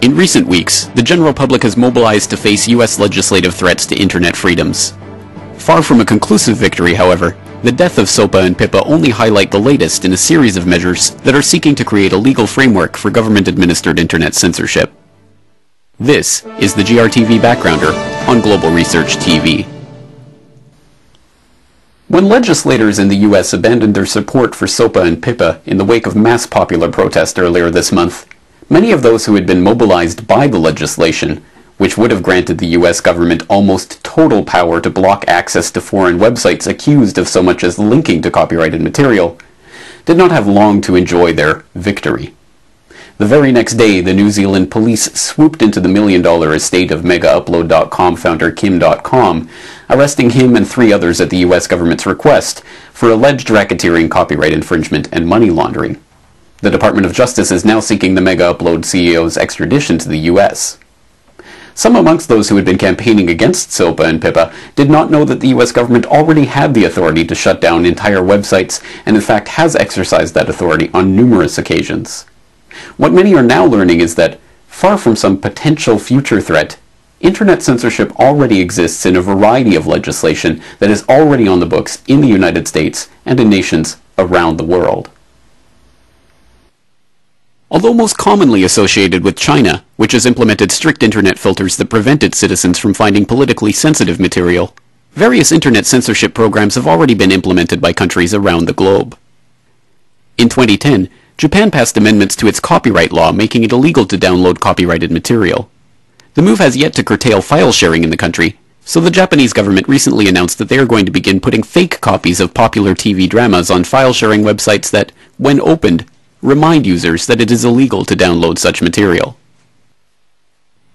In recent weeks, the general public has mobilized to face US legislative threats to internet freedoms. Far from a conclusive victory, however, the death of Sopa and Pippa only highlight the latest in a series of measures that are seeking to create a legal framework for government-administered internet censorship. This is the GRTV Backgrounder on Global Research TV. When legislators in the US abandoned their support for Sopa and Pippa in the wake of mass popular protest earlier this month, many of those who had been mobilized by the legislation, which would have granted the US government almost total power to block access to foreign websites accused of so much as linking to copyrighted material, did not have long to enjoy their victory. The very next day, the New Zealand police swooped into the million-dollar estate of MegaUpload.com founder Kim.com, arresting him and 3 others at the US government's request for alleged racketeering, copyright infringement, and money laundering. The Department of Justice is now seeking the MegaUpload CEO's extradition to the US. Some amongst those who had been campaigning against Sopa and Pippa did not know that the US government already had the authority to shut down entire websites, and in fact has exercised that authority on numerous occasions. What many are now learning is that, far from some potential future threat, internet censorship already exists in a variety of legislation that is already on the books in the United States and in nations around the world. Although most commonly associated with China, which has implemented strict internet filters that prevent its citizens from finding politically sensitive material, various internet censorship programs have already been implemented by countries around the globe. In 2010, Japan passed amendments to its copyright law making it illegal to download copyrighted material. The move has yet to curtail file sharing in the country, so the Japanese government recently announced that they are going to begin putting fake copies of popular TV dramas on file sharing websites that, when opened, remind users that it is illegal to download such material.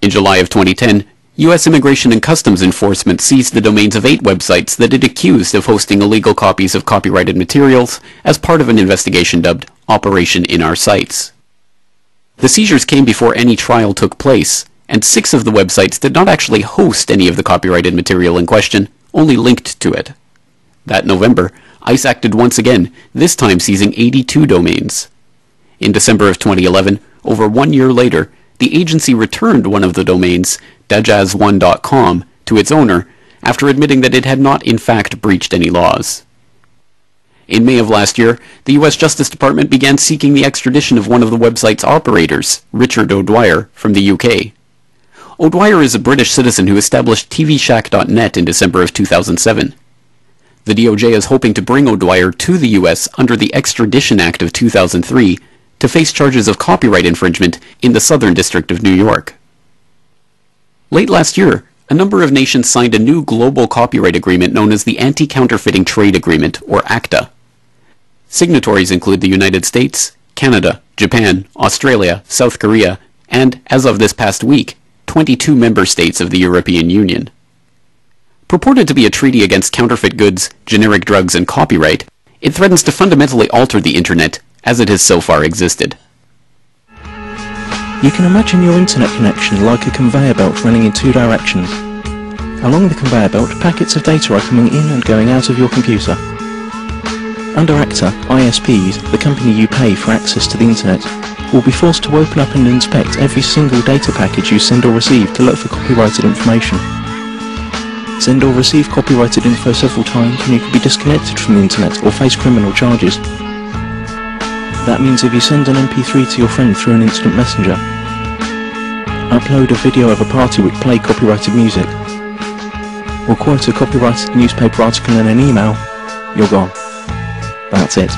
In July of 2010, US Immigration and Customs Enforcement seized the domains of 8 websites that it accused of hosting illegal copies of copyrighted materials as part of an investigation dubbed Operation In Our Sites. The seizures came before any trial took place, and 6 of the websites did not actually host any of the copyrighted material in question, only linked to it. That November, ICE acted once again, this time seizing 82 domains. In December of 2011, over 1 year later, the agency returned one of the domains, dajaz1.com, to its owner after admitting that it had not in fact breached any laws. In May of last year, the US Justice Department began seeking the extradition of one of the website's operators, Richard O'Dwyer, from the UK. O'Dwyer is a British citizen who established TVShack.net in December of 2007. The DOJ is hoping to bring O'Dwyer to the US under the Extradition Act of 2003 to face charges of copyright infringement in the Southern District of New York. Late last year, a number of nations signed a new global copyright agreement known as the Anti-Counterfeiting Trade Agreement, or ACTA. Signatories include the United States, Canada, Japan, Australia, South Korea, and, as of this past week, 22 member states of the European Union. Purported to be a treaty against counterfeit goods, generic drugs, and copyright, it threatens to fundamentally alter the internet as it has so far existed. You can imagine your internet connection like a conveyor belt running in 2 directions. Along the conveyor belt, packets of data are coming in and going out of your computer. Under ACTA, ISPs, the company you pay for access to the internet, will be forced to open up and inspect every single data package you send or receive to look for copyrighted information. Send or receive copyrighted info several times and you could be disconnected from the internet or face criminal charges. That means if you send an MP3 to your friend through an instant messenger, upload a video of a party which played copyrighted music, or quote a copyrighted newspaper article in an email, you're gone. That's it.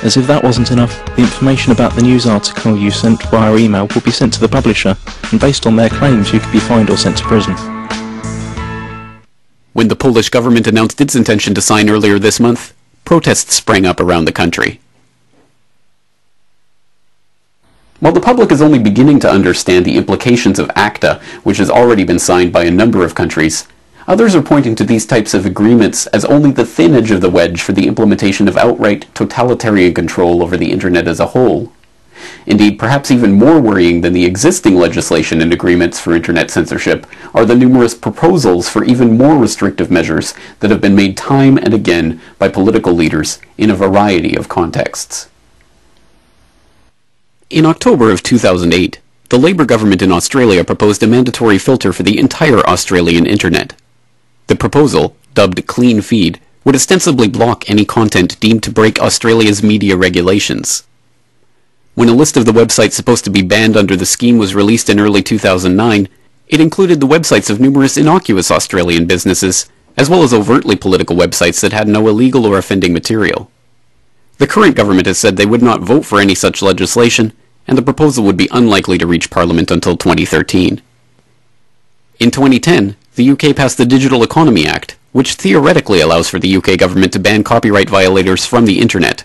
As if that wasn't enough, the information about the news article you sent via email will be sent to the publisher, and based on their claims you could be fined or sent to prison. When the Polish government announced its intention to sign earlier this month, protests sprang up around the country. While the public is only beginning to understand the implications of ACTA, which has already been signed by a number of countries, others are pointing to these types of agreements as only the thin edge of the wedge for the implementation of outright totalitarian control over the internet as a whole. Indeed, perhaps even more worrying than the existing legislation and agreements for internet censorship are the numerous proposals for even more restrictive measures that have been made time and again by political leaders in a variety of contexts. In October of 2008, the the Labour government in Australia proposed a mandatory filter for the entire Australian internet. The proposal, dubbed Clean Feed, would ostensibly block any content deemed to break Australia's media regulations. When a list of the websites supposed to be banned under the scheme was released in early 2009, it included the websites of numerous innocuous Australian businesses, as well as overtly political websites that had no illegal or offending material. The current government has said they would not vote for any such legislation, and the proposal would be unlikely to reach Parliament until 2013. In 2010, the UK passed the Digital Economy Act, which theoretically allows for the UK government to ban copyright violators from the internet.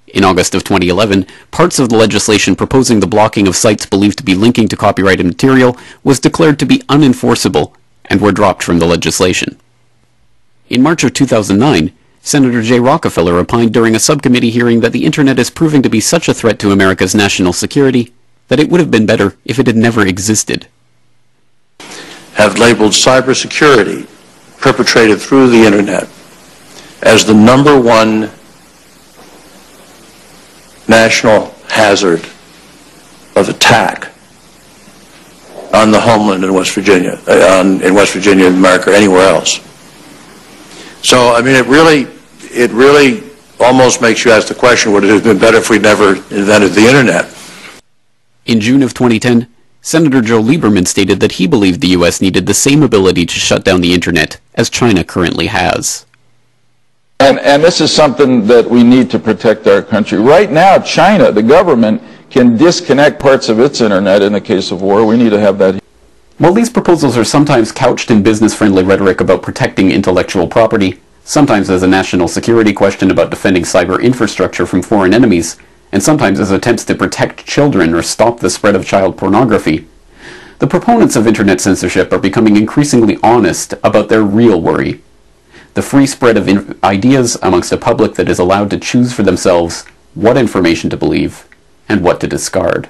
In August of 2011, parts of the legislation proposing the blocking of sites believed to be linking to copyrighted material was declared to be unenforceable and were dropped from the legislation. In March of 2009, Senator Jay Rockefeller opined during a subcommittee hearing that the internet is proving to be such a threat to America's national security that it would have been better if it had never existed. Have labeled cybersecurity perpetrated through the internet as the #1 national hazard of attack on the homeland in West Virginia, America, anywhere else. So, I mean, it really almost makes you ask the question, would it have been better if we never invented the internet? In June of 2010, Senator Joe Lieberman stated that he believed the U.S. needed the same ability to shut down the internet as China currently has. And this is something that we need to protect our country. Right now, China, the government, can disconnect parts of its internet in the case of war. We need to have that. While these proposals are sometimes couched in business-friendly rhetoric about protecting intellectual property, sometimes as a national security question about defending cyber infrastructure from foreign enemies, and sometimes as attempts to protect children or stop the spread of child pornography, the proponents of internet censorship are becoming increasingly honest about their real worry: the free spread of ideas amongst a public that is allowed to choose for themselves what information to believe and what to discard.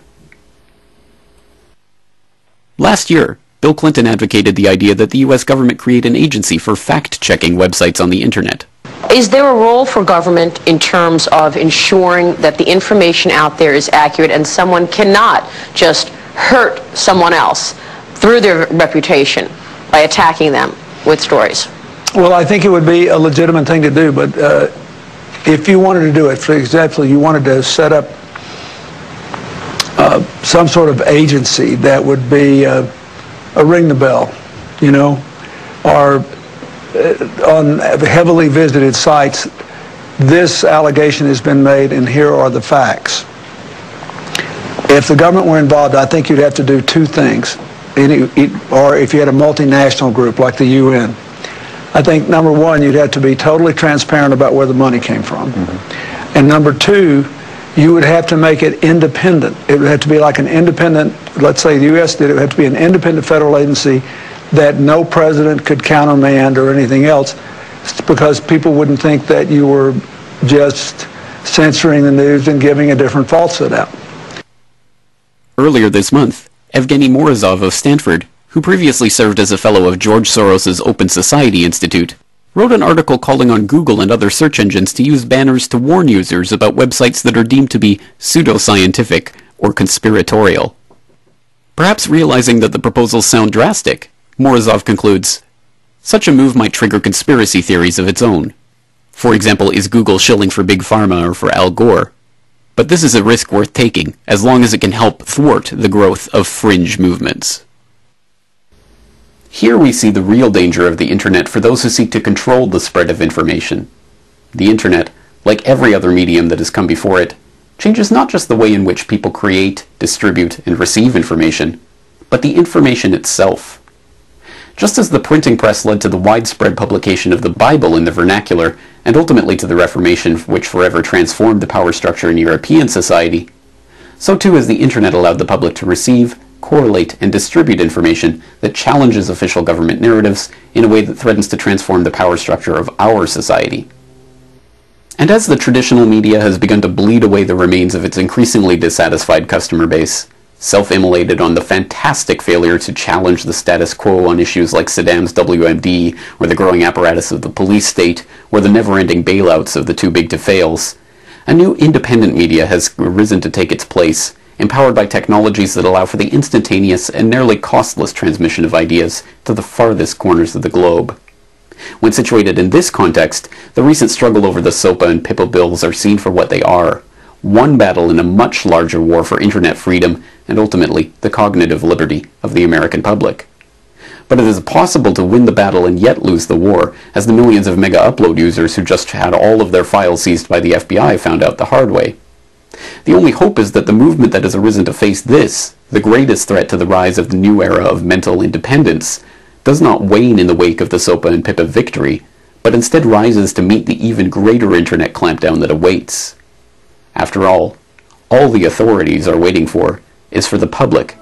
Last year, Bill Clinton advocated the idea that the U.S. government create an agency for fact-checking websites on the internet. Is there a role for government in terms of ensuring that the information out there is accurate and someone cannot just hurt someone else through their reputation by attacking them with stories? Well, I think it would be a legitimate thing to do, but if you wanted to do it, for example, you wanted to set up some sort of agency that would be a ring the bell, you know, or on heavily visited sites, this allegation has been made and here are the facts. If the government were involved, I think you'd have to do two things, or if you had a multinational group like the UN. I think number one, you'd have to be totally transparent about where the money came from. Mm-hmm. And number two, you would have to make it independent. It would have to be like an independent, let's say the U.S. did, it would have to be an independent federal agency that no president could countermand or anything else, because people wouldn't think that you were just censoring the news and giving a different falsehood out. Earlier this month, Evgeny Morozov of Stanford, who previously served as a fellow of George Soros's Open Society Institute, wrote an article calling on Google and other search engines to use banners to warn users about websites that are deemed to be pseudoscientific or conspiratorial. Perhaps realizing that the proposals sound drastic, Morozov concludes, such a move might trigger conspiracy theories of its own. For example, is Google shilling for Big Pharma or for Al Gore? But this is a risk worth taking, as long as it can help thwart the growth of fringe movements. Here we see the real danger of the internet for those who seek to control the spread of information. The internet, like every other medium that has come before it, changes not just the way in which people create, distribute, and receive information, but the information itself. Just as the printing press led to the widespread publication of the Bible in the vernacular, and ultimately to the Reformation, which forever transformed the power structure in European society, so too has the internet allowed the public to receive, correlate, and distribute information that challenges official government narratives in a way that threatens to transform the power structure of our society. And as the traditional media has begun to bleed away the remains of its increasingly dissatisfied customer base, self-immolated on the fantastic failure to challenge the status quo on issues like Saddam's WMD, or the growing apparatus of the police state, or the never-ending bailouts of the too big to fails, a new independent media has risen to take its place empowered by technologies that allow for the instantaneous and nearly costless transmission of ideas to the farthest corners of the globe. When situated in this context, the recent struggle over the SOPA and PIPA bills are seen for what they are: one battle in a much larger war for internet freedom and ultimately the cognitive liberty of the American public. But it is possible to win the battle and yet lose the war, as the millions of mega upload users who just had all of their files seized by the FBI found out the hard way. The only hope is that the movement that has arisen to face this, the greatest threat to the rise of the new era of mental independence, does not wane in the wake of the SOPA and PIPA victory, but instead rises to meet the even greater internet clampdown that awaits. After all the authorities are waiting for is for the public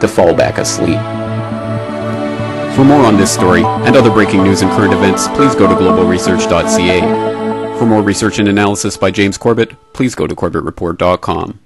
to fall back asleep. For more on this story and other breaking news and current events, please go to globalresearch.ca. For more research and analysis by James Corbett, please go to corbettreport.com.